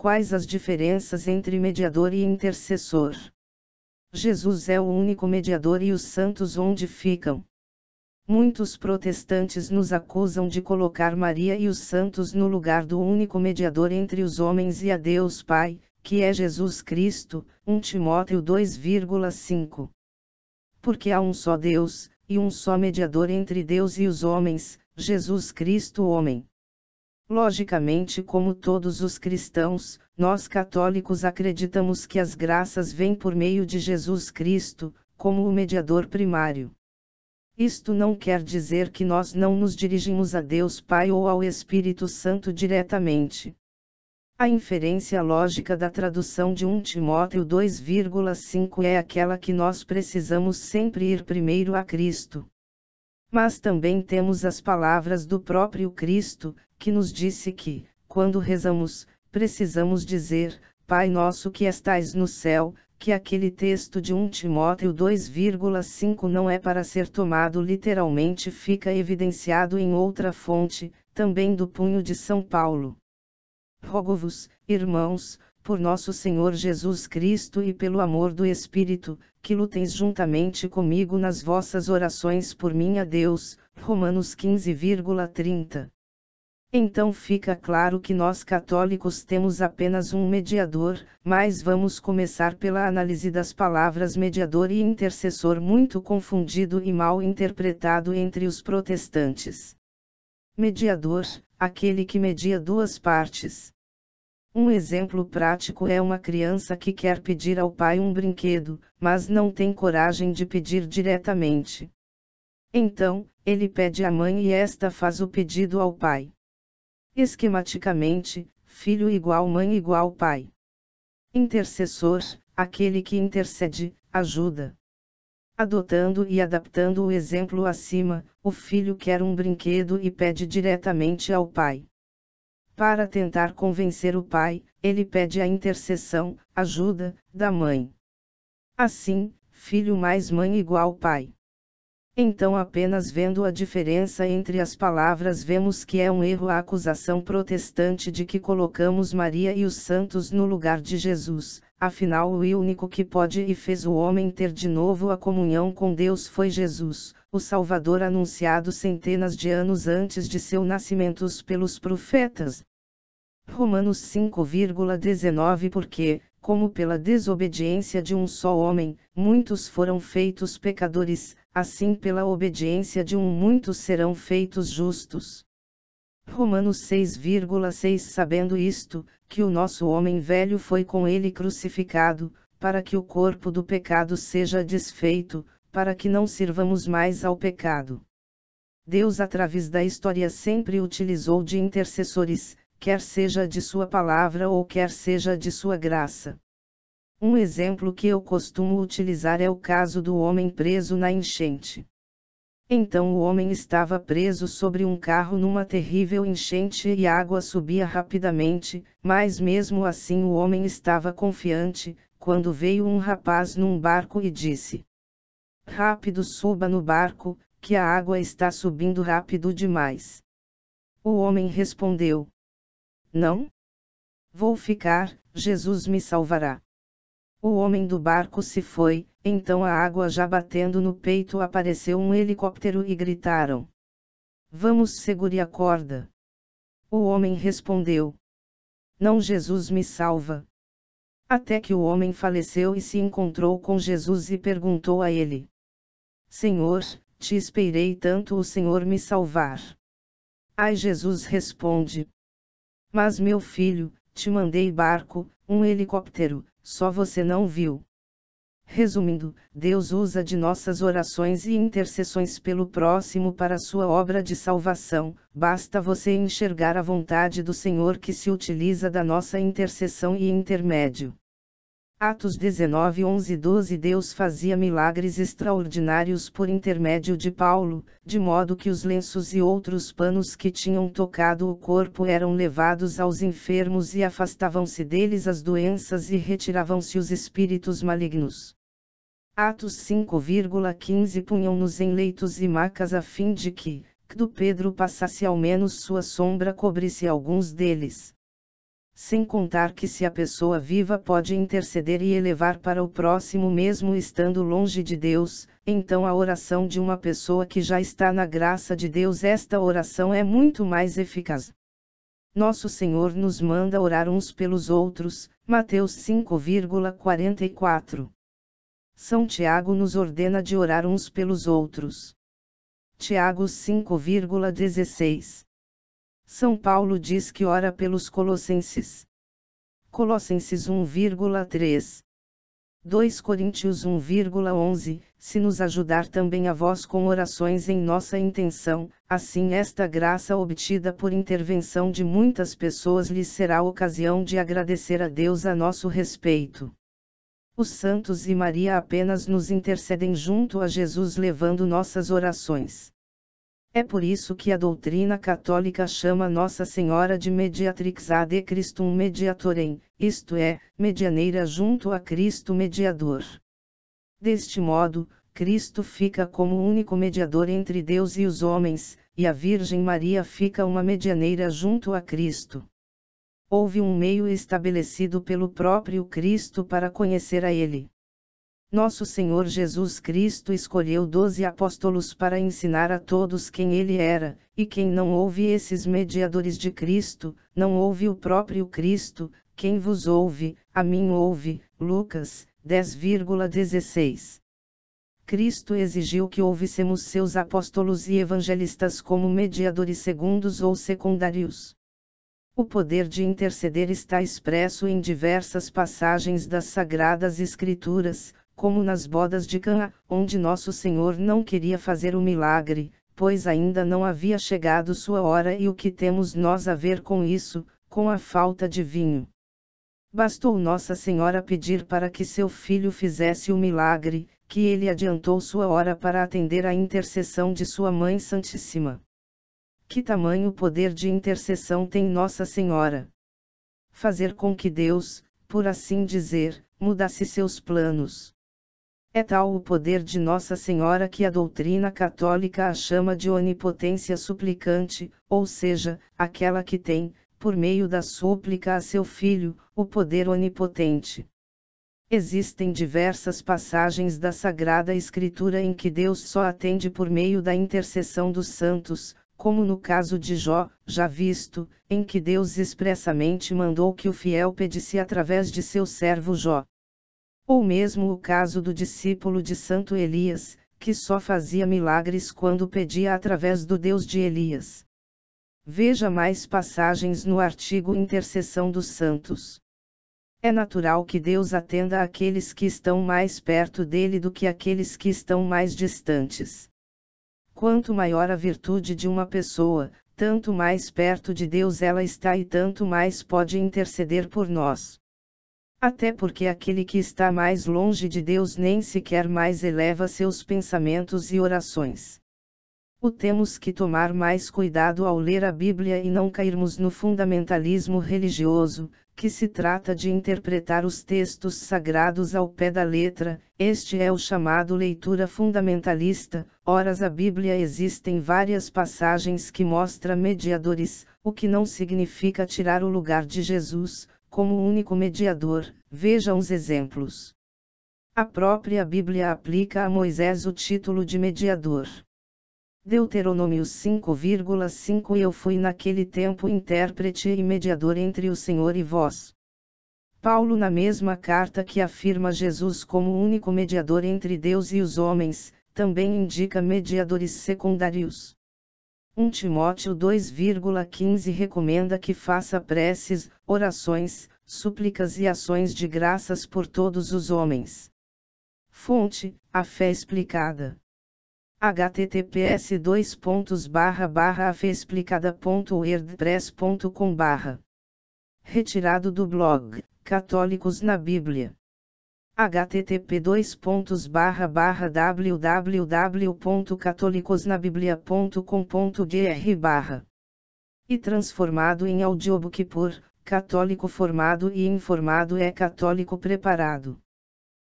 Quais as diferenças entre mediador e intercessor? Jesus é o único mediador e os santos onde ficam? Muitos protestantes nos acusam de colocar Maria e os santos no lugar do único mediador entre os homens e a Deus Pai, que é Jesus Cristo, 1 Timóteo 2,5. Porque há um só Deus, e um só mediador entre Deus e os homens, Jesus Cristo homem. Logicamente, como todos os cristãos, nós católicos acreditamos que as graças vêm por meio de Jesus Cristo, como o mediador primário. Isto não quer dizer que nós não nos dirigimos a Deus Pai ou ao Espírito Santo diretamente. A inferência lógica da tradução de 1 Timóteo 2,5 é aquela que nós precisamos sempre ir primeiro a Cristo. Mas também temos as palavras do próprio Cristo, que nos disse que, quando rezamos, precisamos dizer, Pai nosso que estais no céu, que aquele texto de 1 Timóteo 2,5 não é para ser tomado literalmente, fica evidenciado em outra fonte, também do punho de São Paulo. Rogo-vos, irmãos, por nosso Senhor Jesus Cristo e pelo amor do Espírito, que luteis juntamente comigo nas vossas orações por mim a Deus, Romanos 15,30. Então fica claro que nós católicos temos apenas um mediador, mas vamos começar pela análise das palavras mediador e intercessor, muito confundido e mal interpretado entre os protestantes. Mediador, aquele que media duas partes. Um exemplo prático é uma criança que quer pedir ao pai um brinquedo, mas não tem coragem de pedir diretamente. Então, ele pede à mãe e esta faz o pedido ao pai. Esquematicamente, filho igual mãe igual pai. Intercessor, aquele que intercede, ajuda. Adotando e adaptando o exemplo acima, o filho quer um brinquedo e pede diretamente ao pai. Para tentar convencer o pai, ele pede a intercessão, ajuda, da mãe. Assim, filho mais mãe igual pai. Então, apenas vendo a diferença entre as palavras, vemos que é um erro a acusação protestante de que colocamos Maria e os santos no lugar de Jesus. Afinal, o único que pode e fez o homem ter de novo a comunhão com Deus foi Jesus, o Salvador anunciado centenas de anos antes de seu nascimento pelos profetas. Romanos 5,19. Porque, como pela desobediência de um só homem, muitos foram feitos pecadores, assim pela obediência de um muitos serão feitos justos. Romanos 6,6. Sabendo isto, que o nosso homem velho foi com ele crucificado, para que o corpo do pecado seja desfeito, para que não sirvamos mais ao pecado. Deus, através da história, sempre utilizou de intercessores, quer seja de sua palavra ou quer seja de sua graça. Um exemplo que eu costumo utilizar é o caso do homem preso na enchente. Então o homem estava preso sobre um carro numa terrível enchente e a água subia rapidamente, mas mesmo assim o homem estava confiante, quando veio um rapaz num barco e disse: "Rápido, suba no barco, que a água está subindo rápido demais." O homem respondeu: "Não. Vou ficar, Jesus me salvará." O homem do barco se foi, então a água já batendo no peito apareceu um helicóptero e gritaram: "Vamos, segure a corda." O homem respondeu: "Não, Jesus me salva." Até que o homem faleceu e se encontrou com Jesus e perguntou a ele: "Senhor, te esperei tanto o Senhor me salvar." Aí Jesus responde: "Mas meu filho, te mandei barco, um helicóptero, só você não viu." Resumindo, Deus usa de nossas orações e intercessões pelo próximo para sua obra de salvação, basta você enxergar a vontade do Senhor que se utiliza da nossa intercessão e intermédio. Atos 19, 11 e 12. Deus fazia milagres extraordinários por intermédio de Paulo, de modo que os lenços e outros panos que tinham tocado o corpo eram levados aos enfermos e afastavam-se deles as doenças e retiravam-se os espíritos malignos. Atos 5,15. Punham-nos em leitos e macas a fim de que, do Pedro passasse ao menos sua sombra cobrisse alguns deles. Sem contar que se a pessoa viva pode interceder e elevar para o próximo mesmo estando longe de Deus, então a oração de uma pessoa que já está na graça de Deus, esta oração é muito mais eficaz. Nosso Senhor nos manda orar uns pelos outros, Mateus 5,44. São Tiago nos ordena de orar uns pelos outros. Tiago 5,16. São Paulo diz que ora pelos Colossenses. Colossenses 1,3. 2 Coríntios 1,11, se nos ajudar também a vós com orações em nossa intenção, assim esta graça obtida por intervenção de muitas pessoas lhes será ocasião de agradecer a Deus a nosso respeito. Os santos e Maria apenas nos intercedem junto a Jesus levando nossas orações. É por isso que a doutrina católica chama Nossa Senhora de Mediatrix ad Christum Mediatorem, isto é, medianeira junto a Cristo Mediador. Deste modo, Cristo fica como único mediador entre Deus e os homens, e a Virgem Maria fica uma medianeira junto a Cristo. Houve um meio estabelecido pelo próprio Cristo para conhecer a Ele. Nosso Senhor Jesus Cristo escolheu 12 apóstolos para ensinar a todos quem Ele era, e quem não ouve esses mediadores de Cristo, não ouve o próprio Cristo. Quem vos ouve, a mim ouve. Lucas 10,16. Cristo exigiu que ouvíssemos seus apóstolos e evangelistas como mediadores segundos ou secundários. O poder de interceder está expresso em diversas passagens das Sagradas Escrituras, como nas bodas de Cana, onde Nosso Senhor não queria fazer o milagre, pois ainda não havia chegado sua hora. E o que temos nós a ver com isso, com a falta de vinho? Bastou Nossa Senhora pedir para que seu filho fizesse o milagre, que ele adiantou sua hora para atender à intercessão de sua Mãe Santíssima. Que tamanho poder de intercessão tem Nossa Senhora? Fazer com que Deus, por assim dizer, mudasse seus planos. É tal o poder de Nossa Senhora que a doutrina católica a chama de onipotência suplicante, ou seja, aquela que tem, por meio da súplica a seu Filho, o poder onipotente. Existem diversas passagens da Sagrada Escritura em que Deus só atende por meio da intercessão dos santos, como no caso de Jó, já visto, em que Deus expressamente mandou que o fiel pedisse através de seu servo Jó. Ou mesmo o caso do discípulo de Santo Elias, que só fazia milagres quando pedia através do Deus de Elias. Veja mais passagens no artigo Intercessão dos Santos. É natural que Deus atenda àqueles que estão mais perto dele do que àqueles que estão mais distantes. Quanto maior a virtude de uma pessoa, tanto mais perto de Deus ela está e tanto mais pode interceder por nós. Até porque aquele que está mais longe de Deus nem sequer mais eleva seus pensamentos e orações. Temos que tomar mais cuidado ao ler a Bíblia e não cairmos no fundamentalismo religioso, que se trata de interpretar os textos sagrados ao pé da letra. Este é o chamado leitura fundamentalista. Ora, a Bíblia existem várias passagens que mostram mediadores, o que não significa tirar o lugar de Jesus, como único mediador. Veja uns exemplos. A própria Bíblia aplica a Moisés o título de mediador. Deuteronômio 5,5 Eu fui naquele tempo intérprete e mediador entre o Senhor e vós. Paulo, na mesma carta que afirma Jesus como único mediador entre Deus e os homens, também indica mediadores secundários. 1 Timóteo 2,15 recomenda que faça preces, orações, súplicas e ações de graças por todos os homens. Fonte: A Fé Explicada. https://afeexplicada.wordpress.com/ Retirado do blog Católicos na Bíblia. http://www.catolicosnabiblia.com.br/ e transformado em audiobook por Católico Formado e Informado é Católico Preparado.